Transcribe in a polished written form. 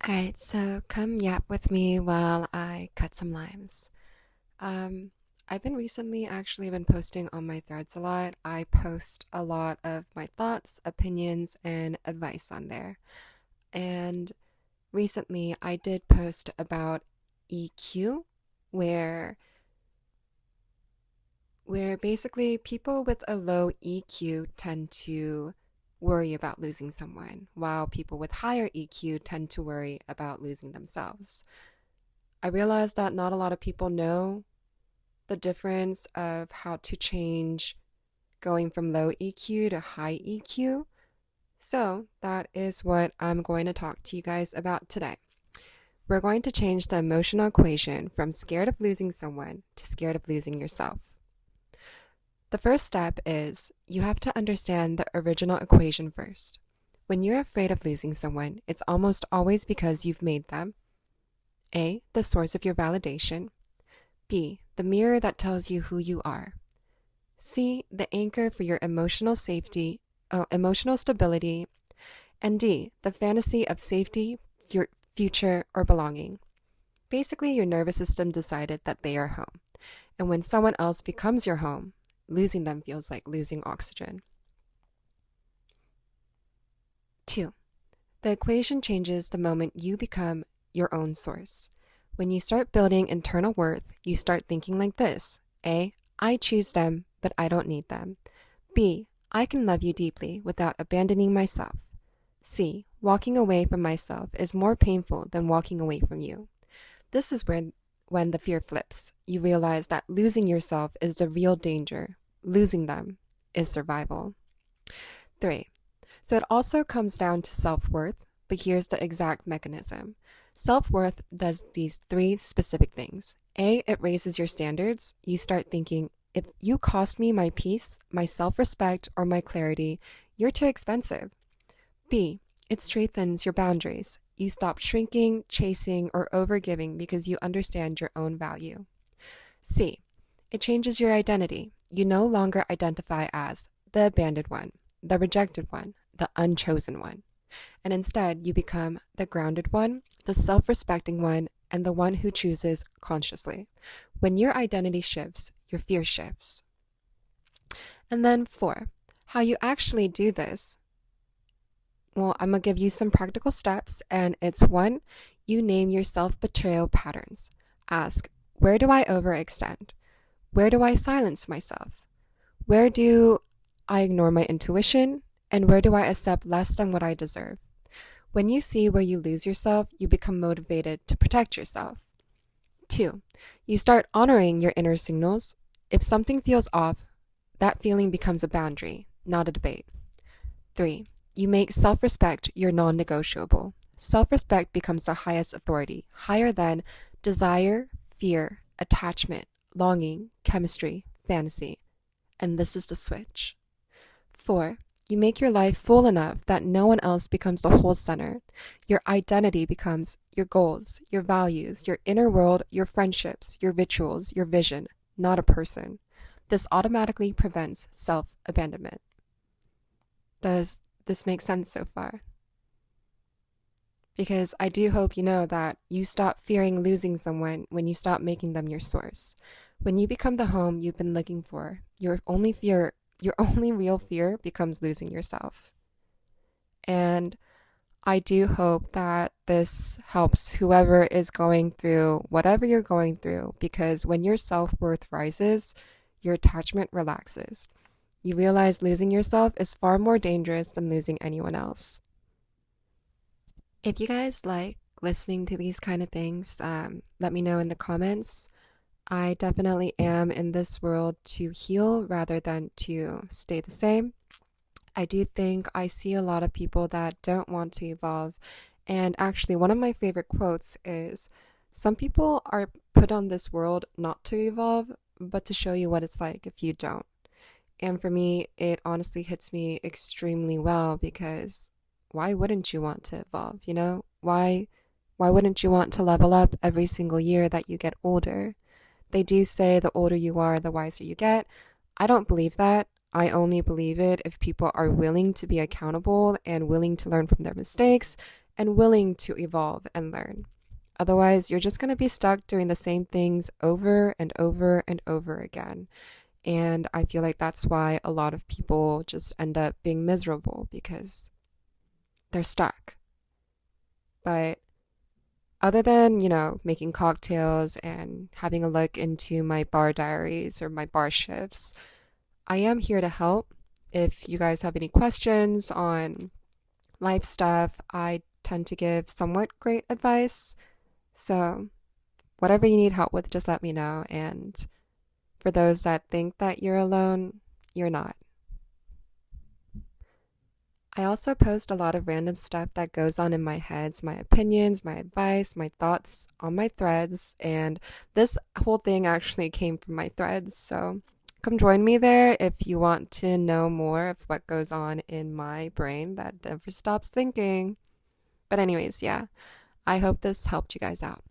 Alright, so come yap with me while I cut some limes. Um, I've been recently actually been posting on my threads a lot. I post a lot of my thoughts, opinions, and advice on there. And recently I did post about EQ, where where basically people with a low EQ tend to worry about losing someone, while people with higher EQ tend to worry about losing themselves. I realized that not a lot of people know the difference of how to change going from low EQ to high EQ. So, that is what I'm going to talk to you guys about today. We're going to change the emotional equation from scared of losing someone to scared of losing yourself. The first step is you have to understand the original equation first. When you're afraid of losing someone, it's almost always because you've made them A, the source of your validation, B, the mirror that tells you who you are, C, the anchor for your emotional stability, and D, the fantasy of safety, your future, or belonging. Basically, your nervous system decided that they are home. And when someone else becomes your home, losing them feels like losing oxygen. 2. The equation changes the moment you become your own source. When you start building internal worth, you start thinking like this. A, I choose them, but I don't need them. B, I can love you deeply without abandoning myself. C, walking away from myself is more painful than walking away from you. This is when the fear flips. You realize that losing yourself is the real danger. Losing them is survival. 3. So it also comes down to self-worth, but here's the exact mechanism. Self-worth does these three specific things. A, it raises your standards. You start thinking, if you cost me my peace, my self-respect, or my clarity, you're too expensive. B, it strengthens your boundaries. You stop shrinking, chasing, or overgiving because you understand your own value. C, it changes your identity. You no longer identify as the abandoned one, the rejected one, the unchosen one. And instead, you become the grounded one, the self-respecting one, and the one who chooses consciously. When your identity shifts, your fear shifts. And then 4, how you actually do this. Well, I'm going to give you some practical steps, and it's 1, you name your self-betrayal patterns. Ask, where do I overextend? Where do I silence myself? Where do I ignore my intuition? And where do I accept less than what I deserve? When you see where you lose yourself, you become motivated to protect yourself. 2, you start honoring your inner signals. If something feels off, that feeling becomes a boundary, not a debate. 3, you make self-respect your non-negotiable. Self-respect becomes the highest authority, higher than desire, fear, attachment, longing, chemistry, fantasy. And this is the switch. 4, you make your life full enough that no one else becomes the whole center. Your identity becomes your goals, your values, your inner world, your friendships, your rituals, your vision, not a person. This automatically prevents self-abandonment. Does this make sense so far? Because I do hope you know that you stop fearing losing someone when you stop making them your source. When you become the home you've been looking for, your only real fear becomes losing yourself. And I do hope that this helps whoever is going through whatever you're going through, because when your self-worth rises, your attachment relaxes. You realize losing yourself is far more dangerous than losing anyone else. If you guys like listening to these kind of things, let me know in the comments. I definitely am in this world to heal rather than to stay the same. I do think I see a lot of people that don't want to evolve. And actually, one of my favorite quotes is, some people are put on this world not to evolve, but to show you what it's like if you don't. And for me, it honestly hits me extremely well, because why wouldn't you want to evolve, you know? Why wouldn't you want to level up every single year that you get older? They do say the older you are, the wiser you get. I don't believe that. I only believe it if people are willing to be accountable and willing to learn from their mistakes and willing to evolve and learn. Otherwise, you're just going to be stuck doing the same things over and over and over again. And I feel like that's why a lot of people just end up being miserable because they're stuck. But other than, making cocktails and having a look into my bar diaries or my bar shifts, I am here to help. If you guys have any questions on life stuff, I tend to give somewhat great advice. So, whatever you need help with, just let me know. And for those that think that you're alone, you're not. I also post a lot of random stuff that goes on in my heads, my opinions, my advice, my thoughts on my threads, and this whole thing actually came from my threads, so come join me there if you want to know more of what goes on in my brain that never stops thinking. But anyways, yeah, I hope this helped you guys out.